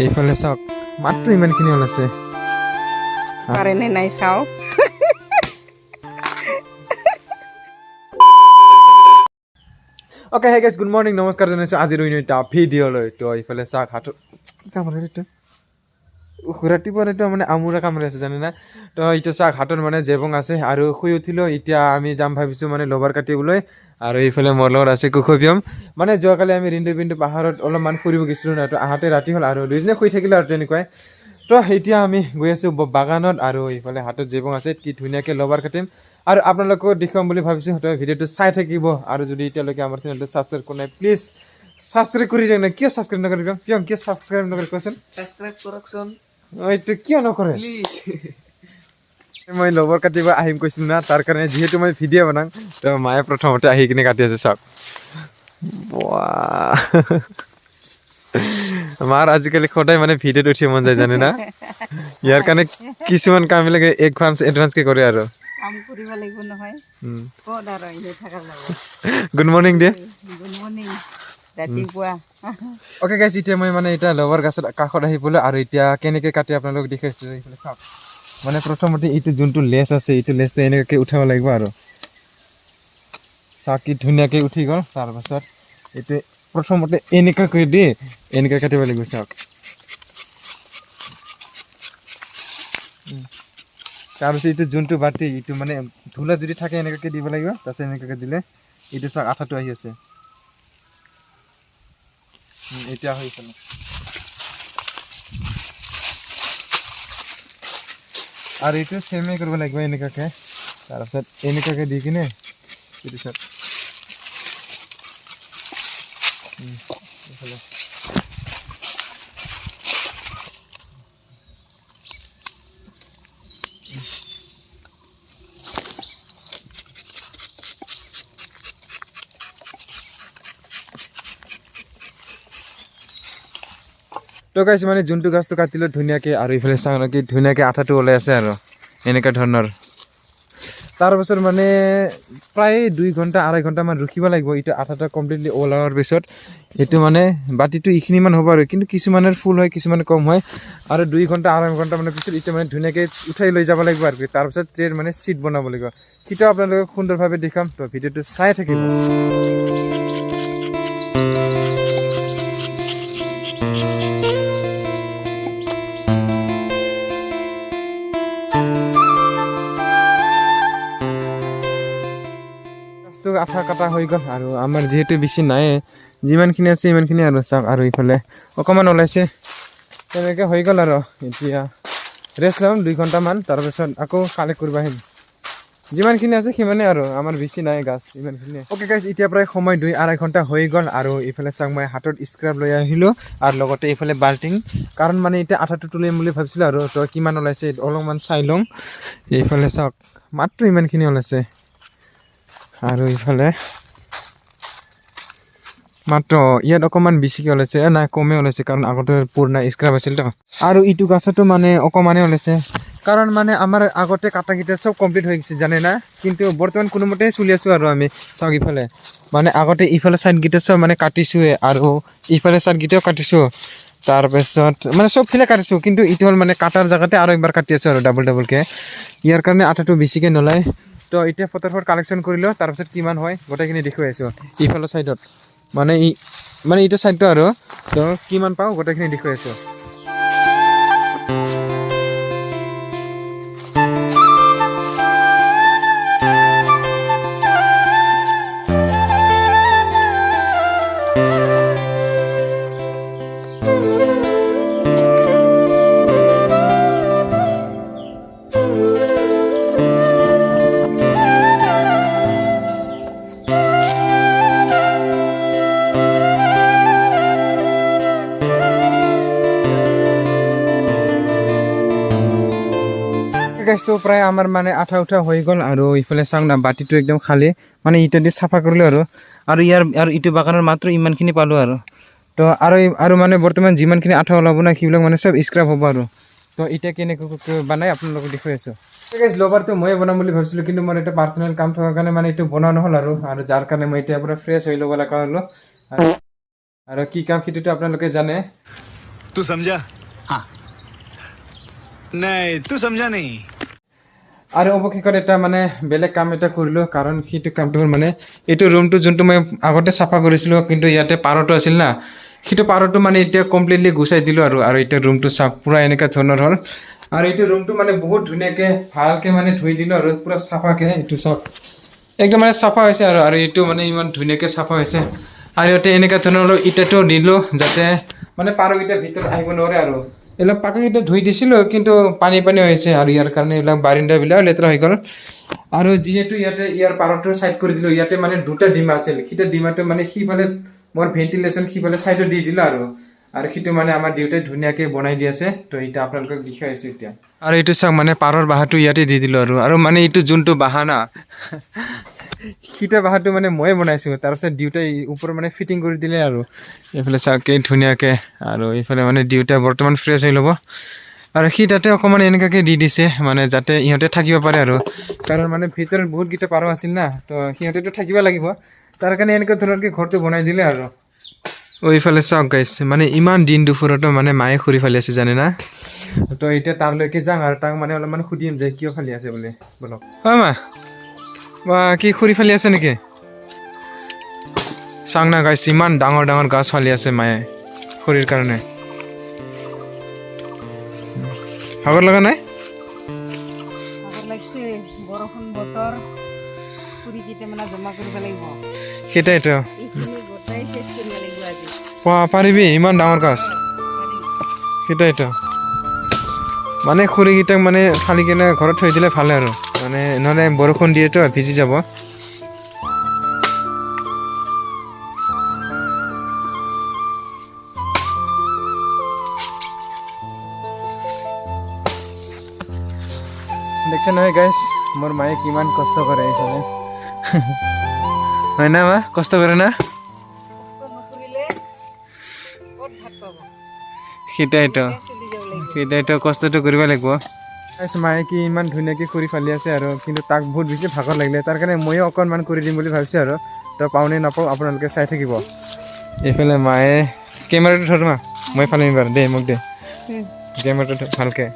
এইফালে চাওক মাত্ৰ ইমানখিনি হ'ল আছে পাৰেনে নাই চাওঁ okay hey guys good morning নমস্কাৰ জনাইছোঁ আজিৰ এটা ভিডিঅ'লৈ তো এইফালে চাওক হাতত কি কামৰে এইটো ৰাতিপুৱা এইটো মানে আমোৰা কামৰে আছে জানে না তো এইটো চাওক হাতত মানে জেবং আছে আৰু শুই উঠিলোঁ এতিয়া আমি যাম ভাবিছোঁ মানে লবাৰ কাটিবলৈ আৰু এইফালে মোৰ লগত আছে কুশব্যম মানে যোৱাকালি আমি ৰিন্দু বিন্দু পাহাৰত অলপমান ফুৰিব গৈছিলোঁ না তো আহাতে ৰাতি হ'ল আৰু দুইজনে শুই থাকিলোঁ আৰু তেনেকুৱাই তো এতিয়া আমি গৈ আছোঁ বাগানত আৰু এইফালে হাতত জেবং আছে কি ধুনীয়াকৈ লবাৰ কাটিম আৰু আপোনালোকক দেখুৱাম বুলি ভাবিছোঁ তো ভিডিঅ'টো চাই থাকিব আৰু যদি এতিয়ালৈকে আমাৰ চেনেলটো ছাবস্ক্ৰাইব কৰা নাই প্লিজ ছাবস্ক্ৰাইব কৰি দিয়ক না কিয় ছাবস্ক্ৰাইব নকৰিব কিয় কিয় ছাবস্ক্ৰাইব নকৰি কোৱাচোন ছাবস্ক্ৰাইব কৰকচোন এইটো কিয় নকৰে প্লিজ মই লবৰ কাটিব আহিম কৈছিলোঁ না তাৰ কাৰণে যিহেতু মই ভিডিঅ' বনাওঁ তো মায়ে প্ৰথমতে আহি কিনে কাটি আছে চাওক মাৰ আজিকালি সদায় মানে ভিডিঅ'ত উঠিব মন যায় জানে না ইয়াৰ কাৰণে কিছুমান কামবিলাকে এডভান্সকে কৰে আৰু কাম কৰিব লাগিব নহয় ক'ত আৰু এনে থাকা যাব গুড মৰ্ণিং দে গুড মৰ্ণিং ৰাতিপুৱা অ'কে গাইজ এতিয়া মই মানে এতিয়া লবৰ গাছত কাষত আহি পলোঁ আৰু এতিয়া কেনেকৈ কাটি আপোনালোকক দেখাইছোঁ এইফালে চাওক মানে প্ৰথমতে এইটো যোনটো লেচ আছে এইটো লেচটো এনেকুৱাকৈ উঠাব লাগিব আৰু চাওক কি ধুনীয়াকৈ উঠি গ'ল তাৰপাছত এইটো প্ৰথমতে এনেকুৱা কৰি দি এনেকৈ কাটিব লাগিব চাওক তাৰপিছত এইটো যোনটো বাতি এইটো মানে ধূলা যদি থাকে এনেকুৱাকৈ দিব লাগিব তাৰপিছত এনেকুৱাকৈ দিলে এইটো চাওক আঠাটো আহি আছে এতিয়া হৈ গ'ল আৰু এইটো চেমেই কৰিব লাগিব এনেকুৱাকৈ তাৰপিছত এনেকুৱাকৈ দি কিনে এইটো চাওক এইফালে তো গাইছ মানে যোনটো গাছটো কাটিলোঁ ধুনীয়াকৈ আৰু ইফালে চাওঁ কি ধুনীয়াকৈ আঠাটো ওলাই আছে আৰু এনেকুৱা ধৰণৰ তাৰপাছত মানে প্ৰায় 2 ঘণ্টা 2.5 ঘণ্টামান ৰখিব লাগিব এইটো আঠাটো কমপ্লিটলি ওলোৱাৰ পিছত এইটো মানে বাতিটো এইখিনিমান হ'ব আৰু কিন্তু কিছুমানৰ ফুল হয় কিছুমান কম হয় আৰু 2 ঘণ্টা 2.5 ঘণ্টামানৰ পিছত এইটো মানে ধুনীয়াকৈ উঠাই লৈ যাব লাগিব আৰু তাৰপিছত ট্ৰেৰ মানে চিট বনাব লাগিব সেইটোও আপোনালোকক সুন্দৰভাৱে দেখাম তো ভিডিঅ'টো চাই থাকিব আঠা কাটা হৈ গ'ল আৰু আমাৰ যিহেতু বেছি নাই যিমানখিনি আছে ইমানখিনি আৰু চাওক আৰু ইফালে অকণমান ওলাইছে তেনেকৈ হৈ গ'ল আৰু এতিয়া ৰেষ্ট ল'ম 2 ঘণ্টামান তাৰপিছত আকৌ কালেক্ট কৰিব আহিম যিমানখিনি আছে সিমানেই আৰু আমাৰ বেছি নাই গাছ ইমানখিনি অ'কে গাইছ এতিয়া প্ৰায় সময় 2-2.5 ঘণ্টা হৈ গ'ল আৰু ইফালে চাওক মই হাতত স্ক্ৰাব লৈ আহিলোঁ আৰু লগতে এইফালে বাল্টিং কাৰণ মানে এতিয়া আঠাটো তুলিম বুলি ভাবিছিলোঁ আৰু তো কিমান ওলাইছে অলপমান চাই লওঁ এইফালে চাওক মাত্ৰ ইমানখিনি ওলাইছে আৰু ইফালে মাত্ৰ ইয়াত অকণমান বেছিকৈ ওলাইছে নাই কমেই ওলাইছে কাৰণ আগতে পুৰণা স্ক্ৰাব আছিল তো আৰু ইটো গাছতো মানে অকণমানেই ওলাইছে কাৰণ মানে আমাৰ আগতে কাটাকেইটা চব কমপ্লিট হৈ গৈছে জানে না কিন্তু বৰ্তমান কোনোমতে চলি আছোঁ আৰু আমি চাওক ইফালে মানে আগতে ইফালে ছাইডকেইটা চব মানে কাটিছোঁৱে আৰু ইফালে ছাইডকেইটাও কাটিছোঁ তাৰপিছত মানে চবফালে কাটিছোঁ কিন্তু ইটো হ'ল মানে কাটাৰ জেগাতে আৰু একবাৰ কাটি আছোঁ আৰু ডাবলকৈ ইয়াৰ কাৰণে আঠাটো বেছিকৈ নোলায় তো এতিয়া ফটাফট কালেকশ্যন কৰিলোঁ তাৰপিছত কিমান হয় গোটেইখিনি দেখুৱাই আছোঁ ইফালৰ ছাইডত মানে এইটো ছাইডটো আৰু তো কিমান পাওঁ গোটেইখিনি দেখুৱাই আছোঁ গাছটো প্ৰায় আমাৰ মানে আঠা উঠা হৈ গ'ল আৰু ইফালে চাওক না বাতিটো একদম খালী মানে ইটা দি চাফা কৰিলোঁ আৰু ইয়াৰ ইটো বাগানৰ মাত্ৰ ইমানখিনি পালোঁ আৰু তো আৰু মানে বৰ্তমান যিমানখিনি আঠা ওলাব না সেইবিলাক মানে চব স্ক্ৰাব হ'ব আৰু তো এতিয়া কেনেকৈ বনাই আপোনালোকক দেখুৱাই আছোঁ গাইজ লবাৰটো ময়ে বনাম বুলি ভাবিছিলোঁ কিন্তু মোৰ এটা পাৰ্চনেল কাম থকাৰ কাৰণে মানে এইটো বনোৱা নহ'ল আৰু যাৰ কাৰণে মই এতিয়া পূৰা ফ্ৰেছ হৈ ল'ব লগা হ'লোঁ আৰু কি কাম সেইটোতো আপোনালোকে জানে तू समझा हाँ नहीं तू समझा नहीं আৰু অৱশেষত এটা মানে বেলেগ কাম এটা কৰিলোঁ কাৰণ সেইটো কামটো হ'ল মানে এইটো ৰুমটো যোনটো মই আগতে চাফা কৰিছিলোঁ কিন্তু ইয়াতে পাৰটো আছিল না সেইটো পাৰটো মানে এতিয়া কমপ্লিটলি গুচাই দিলোঁ আৰু এতিয়া ৰুমটো চাফ পূৰা এনেকুৱা ধৰণৰ হ'ল আৰু এইটো ৰুমটো মানে বহুত ধুনীয়াকৈ ভালকৈ মানে ধুই দিলোঁ আৰু পূৰা চাফাকৈ এইটো চব একদম মানে চাফা হৈছে আৰু এইটো মানে ইমান ধুনীয়াকৈ চাফা হৈছে আৰু ইয়াতে এনেকুৱা ধৰণৰ ইটাটো দিলোঁ যাতে মানে পাৰকেইটা ভিতৰত আহিব নোৱাৰে আৰু এইবিলাক পাকাকেইটা ধুই দিছিলোঁ কিন্তু পানী হৈছে আৰু ইয়াৰ কাৰণে এইবিলাক বাৰিণ্ডাবিলাক লেতেৰা হৈ গ'ল আৰু যিহেতু ইয়াৰ পাৰটো চাইড কৰি দিলোঁ ইয়াতে মানে দুটা ডিমা আছিল সিটা ডিমাটো মানে সিফালে মোৰ ভেণ্টিলেশ্যন সিফালে চাইডত দি দিলোঁ আৰু সেইটো মানে আমাৰ দেউতাই ধুনীয়াকৈ বনাই দি আছে তো এতিয়া আপোনালোকক দেখাই আছোঁ এতিয়া আৰু এইটো চাওক মানে পাৰৰ বাহাটো ইয়াতে দি দিলোঁ আৰু মানে এইটো যোনটো বাহা না সিটা বাহাটো মানে ময়ে বনাইছোঁ তাৰপিছত দেউতাই ওপৰত মানে ফিটিং কৰি দিলে আৰু এইফালে চাওক ধুনীয়াকৈ আৰু এইফালে মানে দেউতাই বৰ্তমান ফ্ৰেছ হৈ ল'ব আৰু সি তাতে অকণমান এনেকুৱাকৈ দি দিছে মানে যাতে ইহঁতে থাকিব পাৰে আৰু কাৰণ মানে ভিতৰত বহুতকেইটা পাৰ আছিল না তো সিহঁতেতো থাকিব লাগিব তাৰ কাৰণে এনেকুৱা ধৰণকৈ ঘৰটো বনাই দিলে আৰু এইফালে চাওক গাইছ মানে ইমান দিন দুপৰতো মানে মায়ে খৰি ফালি আছে জানে না তো এতিয়া তাৰলৈকে যাওঁ আৰু তাক মানে অলপমান সুধিম যে কিয় ফালি আছে বুলি বলক হয় মা বা কি খৰি ফালি আছে নেকি চাং না গাইছ ইমান ডাঙৰ ডাঙৰ গাছ ফালি আছে মায়ে খৰিৰ কাৰণে ভাগৰ লগা নাই ভাগৰ লাগছে বৰষুণ বতৰ পুৰি কেইটামান জমা কৰিব লাগিব সেইটাইতো এইখিনি গোটাই শেষ কৰিব লাগিব আজি পাৰিবি ইমান ডাঙৰ গাছ সেইটাইতো মানে খৰিকেইটাক মানে ফালি কিনে ঘৰত থৈ দিলে ভালে আৰু মানে নহ'লে বৰষুণ দিয়েতো ভিজি যাব দেখছে নহয় গাইছ মোৰ মায়ে কিমান কষ্ট কৰে এইফালে হয় না মা কষ্ট কৰে না কষ্ট নকৰিলে ক'ত ভাত পাব সেইটাইতো কষ্টটো কৰিব লাগিব মায়ে কি ইমান ধুনীয়াকৈ খৰি ফালি আছে আৰু কিন্তু তাক বহুত বেছি ভাগৰ লাগিলে তাৰ কাৰণে ময়ো অকণমান কৰি দিম বুলি ভাবিছোঁ আৰু তো পাওঁনে নাপাওঁ আপোনালোকে চাই থাকিব এইফালে মায়ে কেমেৰাটো ধৰ মা মই ফালিম বাৰু দে মোক দে কেমেৰাটো ভালকৈ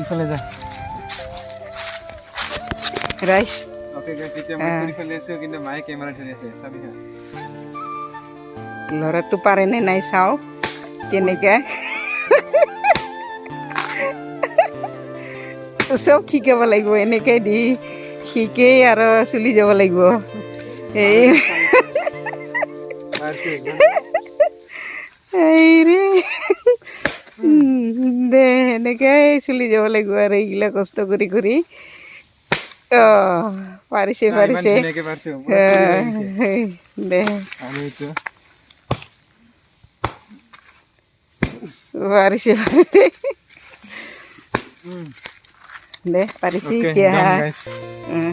ইফালে যা ৰাইচ ওকে গাইছ এতিয়া মই খৰি ফালি আছোঁ কিন্তু মায়ে কেমেৰা ধৰি আছে চাবি হা ল'ৰাটো পাৰেনে নাই চাওঁ কেনেকৈ চব শিকাব লাগিব এনেকৈ দি শিকেই আৰু চলি যাব লাগিব দে এনেকৈ চলি যাব লাগিব আৰু এইগিলা কষ্ট কৰি কৰি পাৰিছে দে পাৰিছে দে পাৰিছে এতিয়া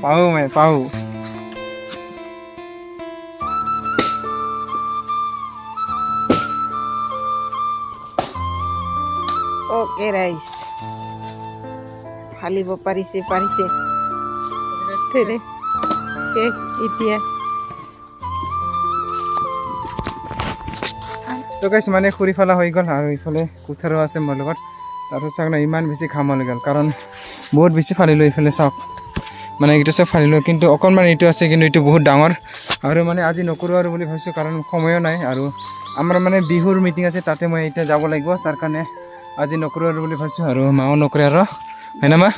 পাওঁ মই পাওঁ অ'কে ৰাইচ ফালিব পাৰিছে এতিয়া তো গাইছ মানে খৰি ফালা হৈ গ'ল আৰু ইফালে কুঠাৰো আছে মোৰ লগত তাৰপিছত চাওক না ইমান বেছি ঘাম হৈ গ'ল কাৰণ বহুত বেছি ফালিলোঁ এইফালে চাওক মানে এইকেইটা চব ফালিলোঁ কিন্তু অকণমান এইটো আছে কিন্তু এইটো বহুত ডাঙৰ আৰু মানে আজি নকৰোঁ আৰু বুলি ভাবিছোঁ কাৰণ সময়ো নাই আৰু আমাৰ মানে বিহুৰ মিটিং আছে তাতে মই এতিয়া যাব লাগিব তাৰ কাৰণে আজি নকৰোঁ আৰু বুলি ভাবিছোঁ আৰু মাও নকৰে আৰু হয় না মা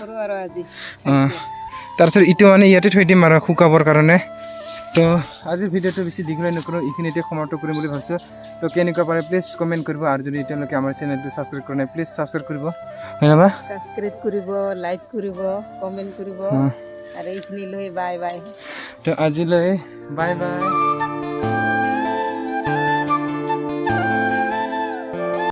তাৰপিছত ইটো মানে ইয়াতে থৈ দিম আৰু শুকাবৰ কাৰণে তো আজিৰ ভিডিঅ'টো বেছি দীঘলীয়া নকৰোঁ এইখিনিতে সমাপ্ত কৰিম বুলি ভাবিছোঁ তো কেনেকুৱা পাৰে প্লিজ কমেণ্ট কৰিব আৰু যদি এতিয়ালৈকে আমাৰ চেনেলটো ছাবস্ক্ৰাইব কৰা নাই প্লিজ ছাবস্ক্ৰাইব কৰিব হয় না মা ছাবস্ক্ৰাইব কৰিব লাইক কৰিব কমেণ্ট কৰিব আৰু এইখিনি লৈ বাই বাই তো আজিলৈ বাই বাই